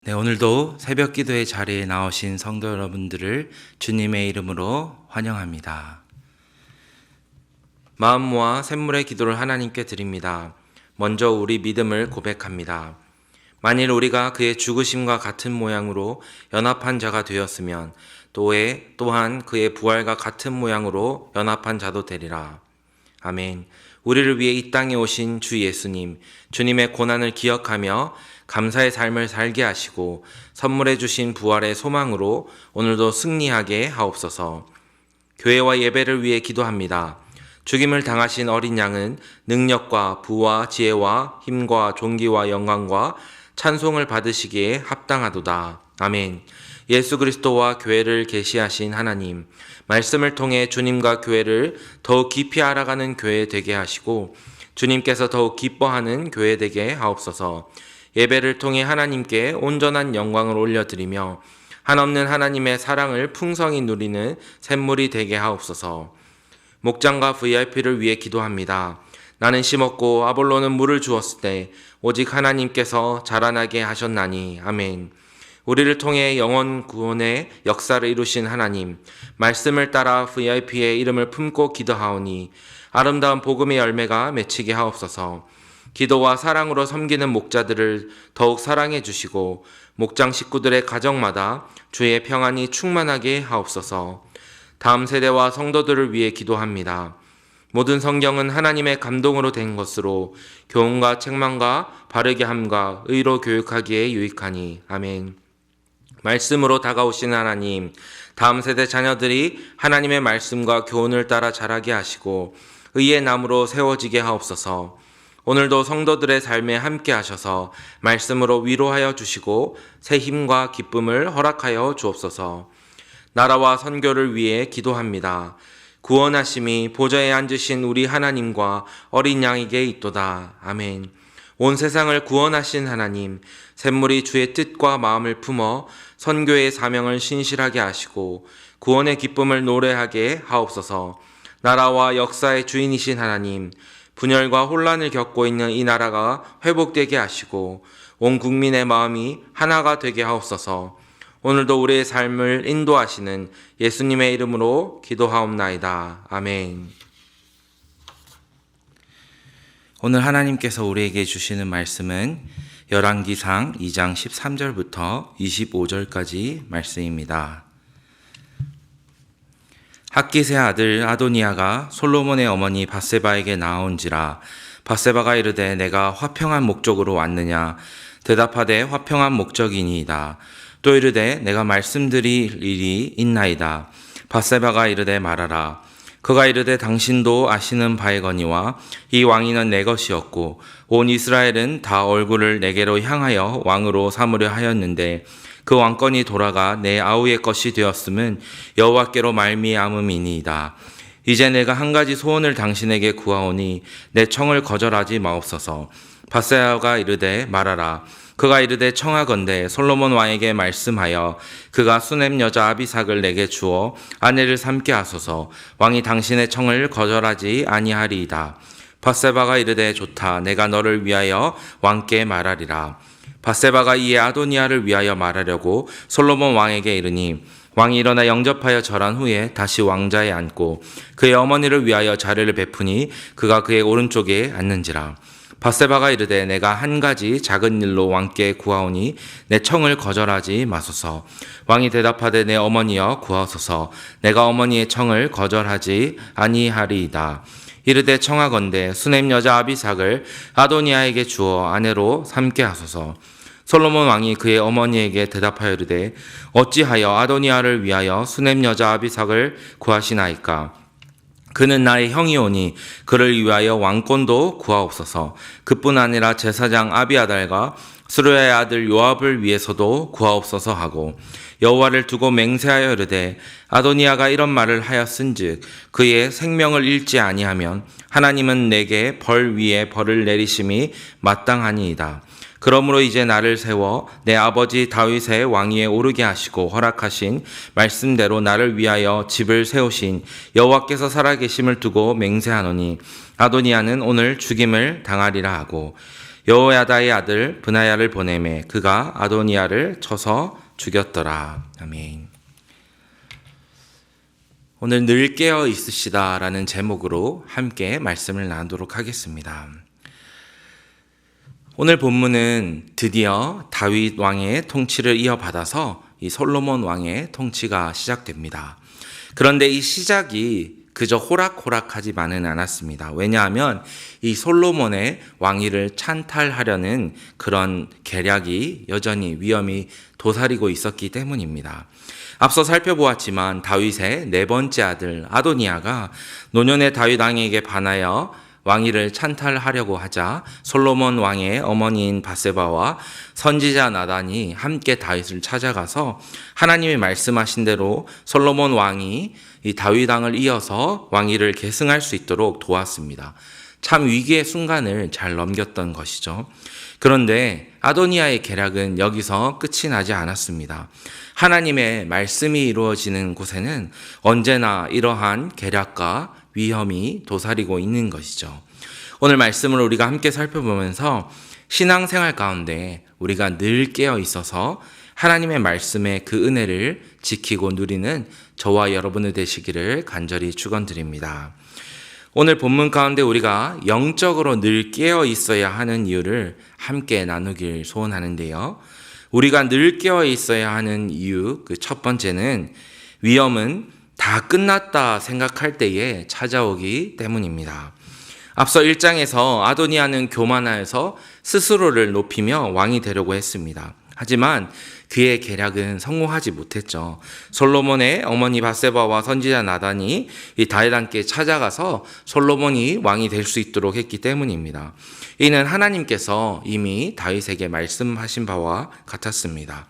네, 오늘도 새벽 기도의 자리에 나오신 성도 여러분들을 주님의 이름으로 환영합니다. 마음 모아 샘물의 기도를 하나님께 드립니다. 먼저 우리 믿음을 고백합니다. 만일 우리가 그의 죽으심과 같은 모양으로 연합한 자가 되었으면 또한 그의 부활과 같은 모양으로 연합한 자도 되리라. 아멘. 우리를 위해 이 땅에 오신 주 예수님, 주님의 고난을 기억하며 감사의 삶을 살게 하시고 선물해 주신 부활의 소망으로 오늘도 승리하게 하옵소서. 교회와 예배를 위해 기도합니다. 죽임을 당하신 어린 양은 능력과 부와 지혜와 힘과 존귀와 영광과 찬송을 받으시기에 합당하도다. 아멘. 예수 그리스도와 교회를 계시하신 하나님, 말씀을 통해 주님과 교회를 더욱 깊이 알아가는 교회 되게 하시고 주님께서 더욱 기뻐하는 교회 되게 하옵소서. 예배를 통해 하나님께 온전한 영광을 올려드리며 한없는 하나님의 사랑을 풍성히 누리는 샘물이 되게 하옵소서. 목장과 VIP를 위해 기도합니다. 나는 심었고 아볼로는 물을 주었을 때 오직 하나님께서 자라나게 하셨나니. 아멘. 우리를 통해 영원 구원의 역사를 이루신 하나님, 말씀을 따라 VIP의 이름을 품고 기도하오니 아름다운 복음의 열매가 맺히게 하옵소서. 기도와 사랑으로 섬기는 목자들을 더욱 사랑해 주시고 목장 식구들의 가정마다 주의 평안이 충만하게 하옵소서. 다음 세대와 성도들을 위해 기도합니다. 모든 성경은 하나님의 감동으로 된 것으로 교훈과 책망과 바르게 함과 의로 교육하기에 유익하니. 아멘. 말씀으로 다가오신 하나님, 다음 세대 자녀들이 하나님의 말씀과 교훈을 따라 자라게 하시고 의의 나무로 세워지게 하옵소서. 오늘도 성도들의 삶에 함께 하셔서 말씀으로 위로하여 주시고 새 힘과 기쁨을 허락하여 주옵소서. 나라와 선교를 위해 기도합니다. 구원하심이 보좌에 앉으신 우리 하나님과 어린 양에게 있도다. 아멘. 온 세상을 구원하신 하나님, 샘물이 주의 뜻과 마음을 품어 선교의 사명을 신실하게 하시고 구원의 기쁨을 노래하게 하옵소서. 나라와 역사의 주인이신 하나님, 분열과 혼란을 겪고 있는 이 나라가 회복되게 하시고 온 국민의 마음이 하나가 되게 하옵소서. 오늘도 우리의 삶을 인도하시는 예수님의 이름으로 기도하옵나이다. 아멘. 오늘 하나님께서 우리에게 주시는 말씀은 열왕기상 2장 13절부터 25절까지 말씀입니다. 학깃의 아들 아도니아가 솔로몬의 어머니 밧세바에게 나온지라. 밧세바가 이르되 내가 화평한 목적으로 왔느냐. 대답하되 화평한 목적이니이다. 또 이르되 내가 말씀드릴 일이 있나이다. 밧세바가 이르되 말하라. 그가 이르되 당신도 아시는 바이거니와 이 왕위는 내 것이었고 온 이스라엘은 다 얼굴을 내게로 향하여 왕으로 삼으려 하였는데 그 왕권이 돌아가 내 아우의 것이 되었음은 여호와께로 말미암음이니이다. 이제 내가 한 가지 소원을 당신에게 구하오니 내 청을 거절하지 마옵소서. 밧세바가 이르되 말하라. 그가 이르되 청하건대 솔로몬 왕에게 말씀하여 그가 수넴 여자 아비삭을 내게 주어 아내를 삼게 하소서. 왕이 당신의 청을 거절하지 아니하리이다. 밧세바가 이르되 좋다. 내가 너를 위하여 왕께 말하리라. 밧세바가 이에 아도니아를 위하여 말하려고 솔로몬 왕에게 이르니 왕이 일어나 영접하여 절한 후에 다시 왕자에 앉고 그의 어머니를 위하여 자리를 베푸니 그가 그의 오른쪽에 앉는지라. 밧세바가 이르되 내가 한 가지 작은 일로 왕께 구하오니 내 청을 거절하지 마소서. 왕이 대답하되 내 어머니여 구하소서. 내가 어머니의 청을 거절하지 아니하리이다. 이르되 청하건대 수넴 여자 아비삭을 아도니아에게 주어 아내로 삼게 하소서. 솔로몬 왕이 그의 어머니에게 대답하여 이르되 어찌하여 아도니아를 위하여 수넴 여자 아비삭을 구하시나이까. 그는 나의 형이오니 그를 위하여 왕권도 구하옵소서. 그뿐 아니라 제사장 아비아달과 스루야의 아들 요압을 위해서도 구하옵소서 하고 여호와를 두고 맹세하여 이르되 아도니아가 이런 말을 하였은즉 그의 생명을 잃지 아니하면 하나님은 내게 벌 위에 벌을 내리심이 마땅하니이다. 그러므로 이제 나를 세워 내 아버지 다윗의 왕위에 오르게 하시고 허락하신 말씀대로 나를 위하여 집을 세우신 여호와께서 살아계심을 두고 맹세하노니 아도니아는 오늘 죽임을 당하리라 하고 여호야다의 아들 브나야를 보내매 그가 아도니아를 쳐서 죽였더라. 아멘. 오늘 늘 깨어 있으시다라는 제목으로 함께 말씀을 나누도록 하겠습니다. 오늘 본문은 드디어 다윗 왕의 통치를 이어받아서 이 솔로몬 왕의 통치가 시작됩니다. 그런데 이 시작이 그저 호락호락하지만은 않았습니다. 왜냐하면 이 솔로몬의 왕위를 찬탈하려는 그런 계략이 여전히 위험이 도사리고 있었기 때문입니다. 앞서 살펴보았지만 다윗의 네 번째 아들 아도니아가 노년의 다윗 왕에게 반하여 왕위를 찬탈하려고 하자 솔로몬 왕의 어머니인 바세바와 선지자 나단이 함께 다윗을 찾아가서 하나님이 말씀하신 대로 솔로몬 왕이 이 다윗 왕을 이어서 왕위를 계승할 수 있도록 도왔습니다. 참 위기의 순간을 잘 넘겼던 것이죠. 그런데 아도니아의 계략은 여기서 끝이 나지 않았습니다. 하나님의 말씀이 이루어지는 곳에는 언제나 이러한 계략과 위험이 도사리고 있는 것이죠. 오늘 말씀을 우리가 함께 살펴보면서 신앙생활 가운데 우리가 늘 깨어 있어서 하나님의 말씀의 그 은혜를 지키고 누리는 저와 여러분이 되시기를 간절히 축원드립니다. 오늘 본문 가운데 우리가 영적으로 늘 깨어 있어야 하는 이유를 함께 나누길 소원하는데요. 우리가 늘 깨어 있어야 하는 이유, 그 첫 번째는 위험은 다 끝났다 생각할 때에 찾아오기 때문입니다. 앞서 1장에서 아도니아는 교만하여서 스스로를 높이며 왕이 되려고 했습니다. 하지만 그의 계략은 성공하지 못했죠. 솔로몬의 어머니 바세바와 선지자 나단이 이 다윗 왕께 찾아가서 솔로몬이 왕이 될 수 있도록 했기 때문입니다. 이는 하나님께서 이미 다윗에게 말씀하신 바와 같았습니다.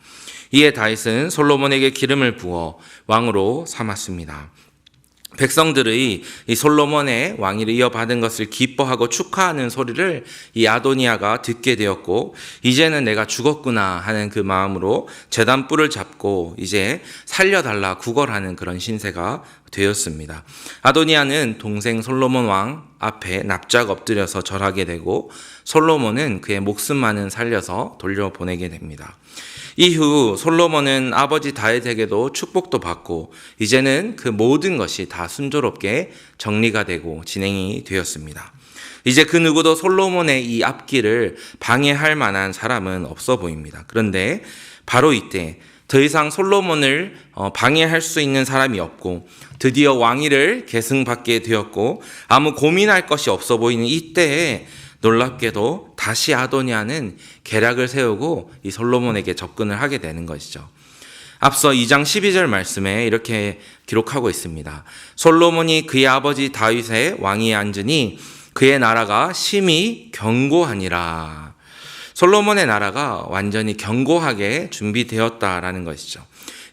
이에 다윗은 솔로몬에게 기름을 부어 왕으로 삼았습니다. 백성들의 이 솔로몬의 왕위를 이어받은 것을 기뻐하고 축하하는 소리를 이 아도니아가 듣게 되었고, 이제는 내가 죽었구나 하는 그 마음으로 제단 뿔을 잡고 이제 살려달라 구걸하는 그런 신세가 되었습니다. 아도니아는 동생 솔로몬 왕 앞에 납작 엎드려서 절하게 되고, 솔로몬은 그의 목숨만은 살려서 돌려보내게 됩니다. 이후 솔로몬은 아버지 다윗에게도 축복도 받고 이제는 그 모든 것이 다 순조롭게 정리가 되고 진행이 되었습니다. 이제 그 누구도 솔로몬의 이 앞길을 방해할 만한 사람은 없어 보입니다. 그런데 바로 이때 더 이상 솔로몬을 방해할 수 있는 사람이 없고 드디어 왕위를 계승받게 되었고 아무 고민할 것이 없어 보이는 이때에 놀랍게도 다시 아도니아는 계략을 세우고 이 솔로몬에게 접근을 하게 되는 것이죠. 앞서 2장 12절 말씀에 이렇게 기록하고 있습니다. 솔로몬이 그의 아버지 다윗의 왕위에 앉으니 그의 나라가 심히 견고하니라. 솔로몬의 나라가 완전히 견고하게 준비되었다라는 것이죠.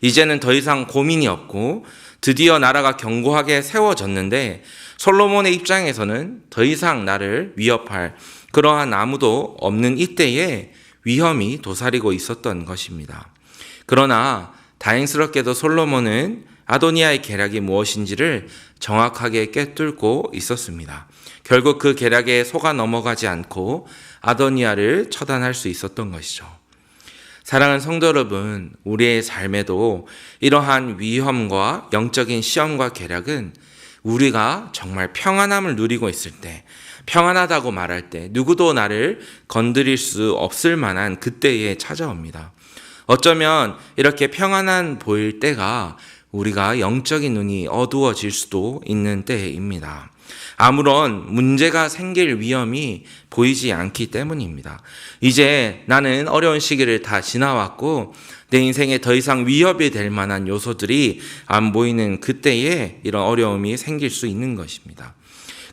이제는 더 이상 고민이 없고 드디어 나라가 견고하게 세워졌는데 솔로몬의 입장에서는 더 이상 나를 위협할 그러한 아무도 없는 이때에 위험이 도사리고 있었던 것입니다. 그러나 다행스럽게도 솔로몬은 아도니아의 계략이 무엇인지를 정확하게 꿰뚫고 있었습니다. 결국 그 계략에 속아 넘어가지 않고 아도니아를 처단할 수 있었던 것이죠. 사랑하는 성도 여러분, 우리의 삶에도 이러한 위험과 영적인 시험과 계략은 우리가 정말 평안함을 누리고 있을 때, 평안하다고 말할 때 누구도 나를 건드릴 수 없을 만한 그때에 찾아옵니다. 어쩌면 이렇게 평안한 보일 때가 우리가 영적인 눈이 어두워질 수도 있는 때입니다. 아무런 문제가 생길 위험이 보이지 않기 때문입니다. 이제 나는 어려운 시기를 다 지나왔고 내 인생에 더 이상 위협이 될 만한 요소들이 안 보이는 그때에 이런 어려움이 생길 수 있는 것입니다.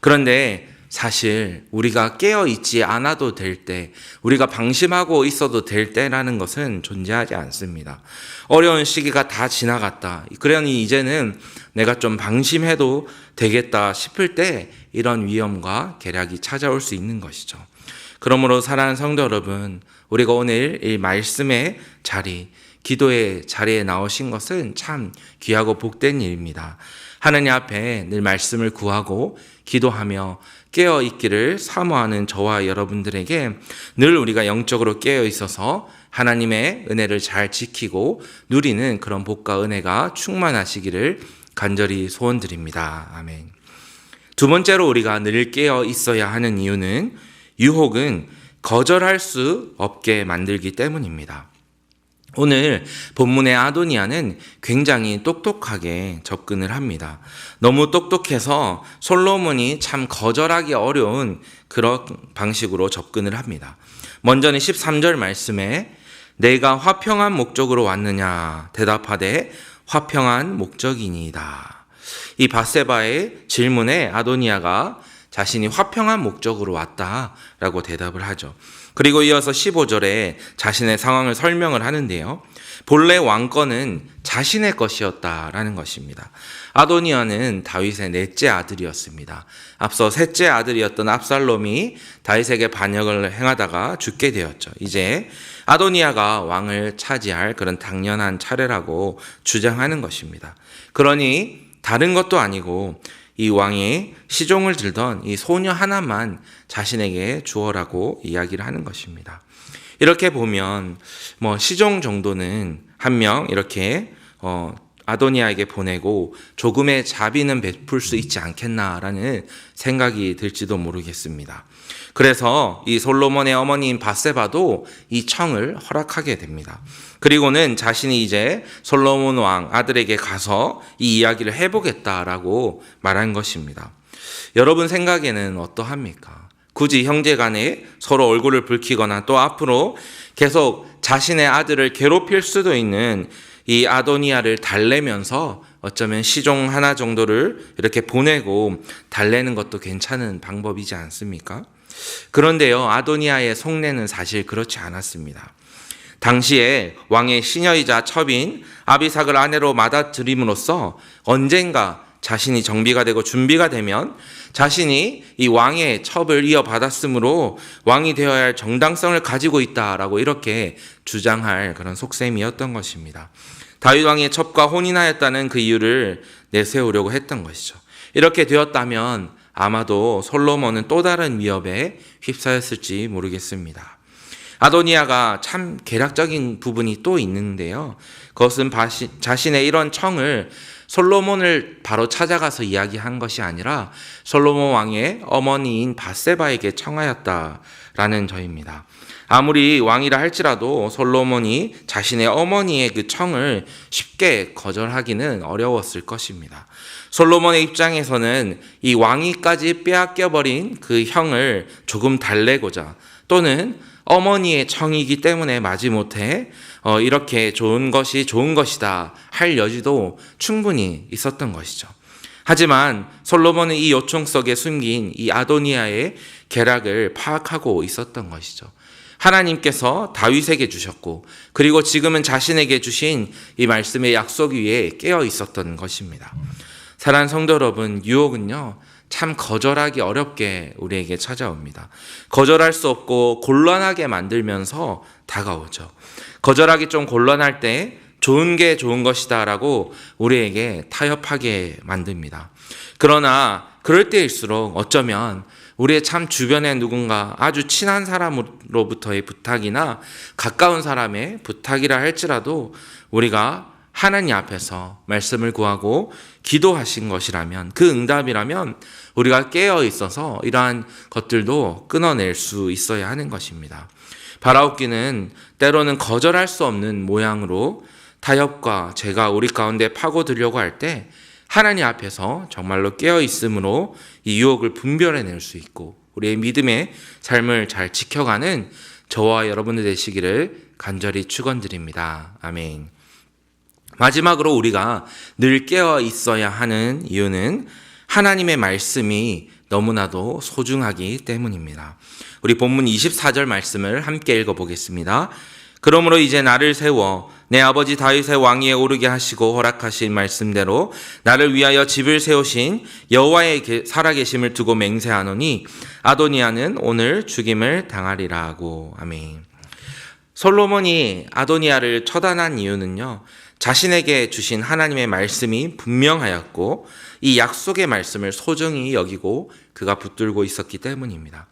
그런데 사실 우리가 깨어있지 않아도 될 때, 우리가 방심하고 있어도 될 때라는 것은 존재하지 않습니다. 어려운 시기가 다 지나갔다. 그러니 이제는 내가 좀 방심해도 되겠다 싶을 때 이런 위험과 계략이 찾아올 수 있는 것이죠. 그러므로 사랑하는 성도 여러분, 우리가 오늘 이 말씀의 자리, 기도의 자리에 나오신 것은 참 귀하고 복된 일입니다. 하나님 앞에 늘 말씀을 구하고 기도하며 깨어 있기를 사모하는 저와 여러분들에게 늘 우리가 영적으로 깨어 있어서 하나님의 은혜를 잘 지키고 누리는 그런 복과 은혜가 충만하시기를 간절히 소원드립니다. 아멘. 두 번째로 우리가 늘 깨어 있어야 하는 이유는 유혹은 거절할 수 없게 만들기 때문입니다. 오늘 본문의 아도니아는 굉장히 똑똑하게 접근을 합니다. 너무 똑똑해서 솔로몬이 참 거절하기 어려운 그런 방식으로 접근을 합니다. 먼저는 13절 말씀에 내가 화평한 목적으로 왔느냐 대답하되 화평한 목적이니이다. 이 밧세바의 질문에 아도니아가 자신이 화평한 목적으로 왔다라고 대답을 하죠. 그리고 이어서 15절에 자신의 상황을 설명을 하는데요. 본래 왕권은 자신의 것이었다라는 것입니다. 아도니아는 다윗의 넷째 아들이었습니다. 앞서 셋째 아들이었던 압살롬이 다윗에게 반역을 행하다가 죽게 되었죠. 이제 아도니아가 왕을 차지할 그런 당연한 차례라고 주장하는 것입니다. 그러니 다른 것도 아니고 이 왕이 시종을 들던 이 소녀 하나만 자신에게 주어라고 이야기를 하는 것입니다. 이렇게 보면 시종 정도는 한 명 이렇게 아도니아에게 보내고 조금의 자비는 베풀 수 있지 않겠나라는 생각이 들지도 모르겠습니다. 그래서 이 솔로몬의 어머니인 밧세바도 이 청을 허락하게 됩니다. 그리고는 자신이 이제 솔로몬 왕 아들에게 가서 이 이야기를 해보겠다라고 말한 것입니다. 여러분 생각에는 어떠합니까? 굳이 형제 간에 서로 얼굴을 붉히거나 또 앞으로 계속 자신의 아들을 괴롭힐 수도 있는 이 아도니아를 달래면서 어쩌면 시종 하나 정도를 이렇게 보내고 달래는 것도 괜찮은 방법이지 않습니까? 그런데요, 아도니아의 속내는 사실 그렇지 않았습니다. 당시에 왕의 시녀이자 첩인 아비삭을 아내로 맞아들임으로써 언젠가 자신이 정비가 되고 준비가 되면 자신이 이 왕의 첩을 이어받았으므로 왕이 되어야 할 정당성을 가지고 있다라고 이렇게 주장할 그런 속셈이었던 것입니다. 다윗 왕의 첩과 혼인하였다는 그 이유를 내세우려고 했던 것이죠. 이렇게 되었다면 아마도 솔로몬은 또 다른 위협에 휩싸였을지 모르겠습니다. 아도니아가 참 계략적인 부분이 또 있는데요. 그것은 자신의 이런 청을 솔로몬을 바로 찾아가서 이야기한 것이 아니라 솔로몬 왕의 어머니인 밧세바에게 청하였다라는 점입니다. 아무리 왕이라 할지라도 솔로몬이 자신의 어머니의 그 청을 쉽게 거절하기는 어려웠을 것입니다. 솔로몬의 입장에서는 이 왕위까지 빼앗겨버린 그 형을 조금 달래고자 또는 어머니의 청이기 때문에 마지못해 이렇게 좋은 것이 좋은 것이다 할 여지도 충분히 있었던 것이죠. 하지만 솔로몬은 이 요청 속에 숨긴 이 아도니아의 계략을 파악하고 있었던 것이죠. 하나님께서 다윗에게 주셨고 그리고 지금은 자신에게 주신 이 말씀의 약속 위에 깨어 있었던 것입니다. 사랑하는 성도 여러분, 유혹은요 참 거절하기 어렵게 우리에게 찾아옵니다. 거절할 수 없고 곤란하게 만들면서 다가오죠. 거절하기 좀 곤란할 때 좋은 게 좋은 것이다 라고 우리에게 타협하게 만듭니다. 그러나 그럴 때일수록 어쩌면 우리의 참 주변에 누군가 아주 친한 사람으로부터의 부탁이나 가까운 사람의 부탁이라 할지라도 우리가 하나님 앞에서 말씀을 구하고 기도하신 것이라면 그 응답이라면 우리가 깨어 있어서 이러한 것들도 끊어낼 수 있어야 하는 것입니다. 바라옵기는 때로는 거절할 수 없는 모양으로 타협과 죄가 우리 가운데 파고들려고 할 때 하나님 앞에서 정말로 깨어 있음으로 이 유혹을 분별해낼 수 있고 우리의 믿음의 삶을 잘 지켜가는 저와 여러분들 되시기를 간절히 축원드립니다. 아멘. 마지막으로 우리가 늘 깨어 있어야 하는 이유는 하나님의 말씀이 너무나도 소중하기 때문입니다. 우리 본문 24절 말씀을 함께 읽어보겠습니다. 그러므로 이제 나를 세워 내 아버지 다윗의 왕위에 오르게 하시고 허락하신 말씀대로 나를 위하여 집을 세우신 여호와의 살아계심을 두고 맹세하노니 아도니아는 오늘 죽임을 당하리라 하고. 아멘. 솔로몬이 아도니아를 처단한 이유는요, 자신에게 주신 하나님의 말씀이 분명하였고 이 약속의 말씀을 소중히 여기고 그가 붙들고 있었기 때문입니다.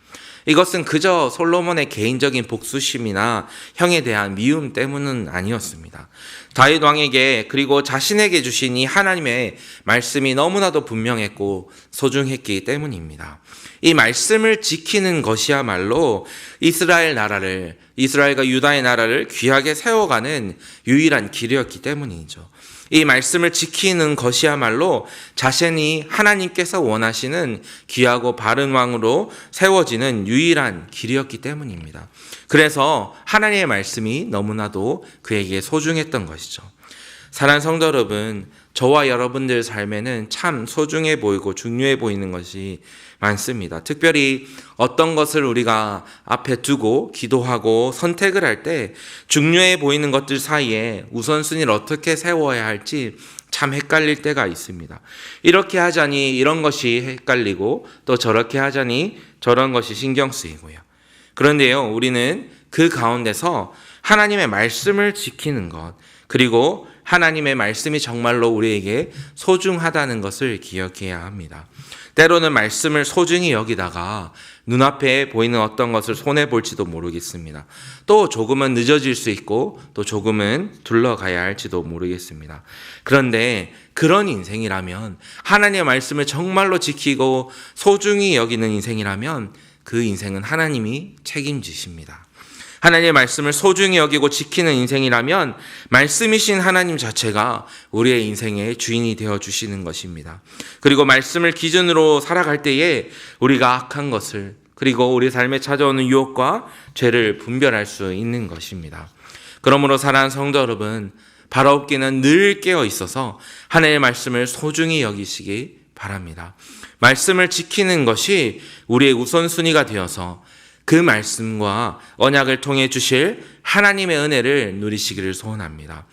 이것은 그저 솔로몬의 개인적인 복수심이나 형에 대한 미움 때문은 아니었습니다. 다윗 왕에게 그리고 자신에게 주신 이 하나님의 말씀이 너무나도 분명했고 소중했기 때문입니다. 이 말씀을 지키는 것이야말로 이스라엘과 유다의 나라를 귀하게 세워가는 유일한 길이었기 때문이죠. 이 말씀을 지키는 것이야말로 자신이 하나님께서 원하시는 귀하고 바른 왕으로 세워지는 유일한 길이었기 때문입니다. 그래서 하나님의 말씀이 너무나도 그에게 소중했던 것이죠. 사랑하는 성도 여러분, 저와 여러분들 삶에는 참 소중해 보이고 중요해 보이는 것이 많습니다. 특별히 어떤 것을 우리가 앞에 두고 기도하고 선택을 할 때 중요해 보이는 것들 사이에 우선순위를 어떻게 세워야 할지 참 헷갈릴 때가 있습니다. 이렇게 하자니 이런 것이 헷갈리고 또 저렇게 하자니 저런 것이 신경 쓰이고요. 그런데요, 우리는 그 가운데서 하나님의 말씀을 지키는 것, 그리고 하나님의 말씀이 정말로 우리에게 소중하다는 것을 기억해야 합니다. 때로는 말씀을 소중히 여기다가 눈앞에 보이는 어떤 것을 손해볼지도 모르겠습니다. 또 조금은 늦어질 수 있고 또 조금은 둘러가야 할지도 모르겠습니다. 그런데 그런 인생이라면, 하나님의 말씀을 정말로 지키고 소중히 여기는 인생이라면 그 인생은 하나님이 책임지십니다. 하나님의 말씀을 소중히 여기고 지키는 인생이라면 말씀이신 하나님 자체가 우리의 인생의 주인이 되어주시는 것입니다. 그리고 말씀을 기준으로 살아갈 때에 우리가 악한 것을, 그리고 우리 삶에 찾아오는 유혹과 죄를 분별할 수 있는 것입니다. 그러므로 사랑하는 성도 여러분, 바라옵기는 늘 깨어 있어서 하나님의 말씀을 소중히 여기시기 바랍니다. 말씀을 지키는 것이 우리의 우선순위가 되어서 그 말씀과 언약을 통해 주실 하나님의 은혜를 누리시기를 소원합니다.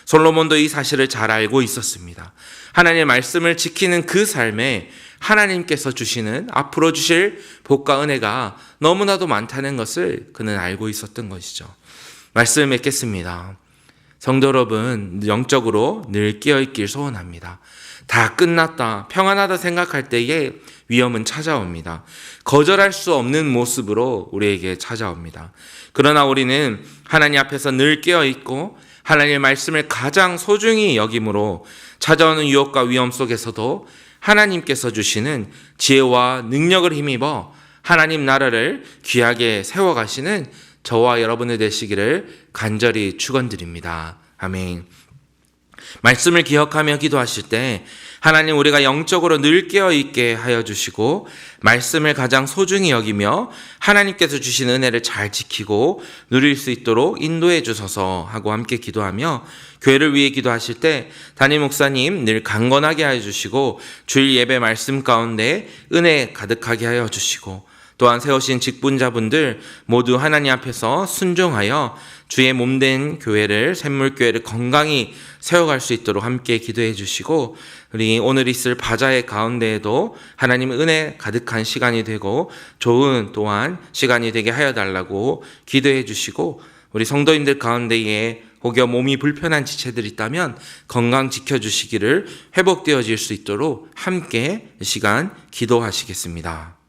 솔로몬도 이 사실을 잘 알고 있었습니다. 하나님의 말씀을 지키는 그 삶에 하나님께서 주시는, 앞으로 주실 복과 은혜가 너무나도 많다는 것을 그는 알고 있었던 것이죠. 말씀을 맺겠습니다. 성도 여러분, 영적으로 늘 깨어있길 소원합니다. 다 끝났다, 평안하다 생각할 때에 위험은 찾아옵니다. 거절할 수 없는 모습으로 우리에게 찾아옵니다. 그러나 우리는 하나님 앞에서 늘 깨어있고 하나님의 말씀을 가장 소중히 여김으로 찾아오는 유혹과 위험 속에서도 하나님께서 주시는 지혜와 능력을 힘입어 하나님 나라를 귀하게 세워가시는 저와 여러분들 되시기를 간절히 축원드립니다. 아멘. 말씀을 기억하며 기도하실 때 하나님, 우리가 영적으로 늘 깨어있게 하여 주시고 말씀을 가장 소중히 여기며 하나님께서 주신 은혜를 잘 지키고 누릴 수 있도록 인도해 주소서 하고 함께 기도하며, 교회를 위해 기도하실 때 담임 목사님 늘 강건하게 하여 주시고 주일 예배 말씀 가운데 은혜 가득하게 하여 주시고, 또한 세우신 직분자분들 모두 하나님 앞에서 순종하여 주의 몸된 교회를, 샘물교회를 건강히 세워갈 수 있도록 함께 기도해 주시고, 우리 오늘 있을 바자회 가운데에도 하나님의 은혜 가득한 시간이 되고 좋은 또한 시간이 되게 하여 달라고 기도해 주시고, 우리 성도님들 가운데에 혹여 몸이 불편한 지체들이 있다면 건강 지켜주시기를, 회복되어질 수 있도록 함께 이 시간 기도하시겠습니다.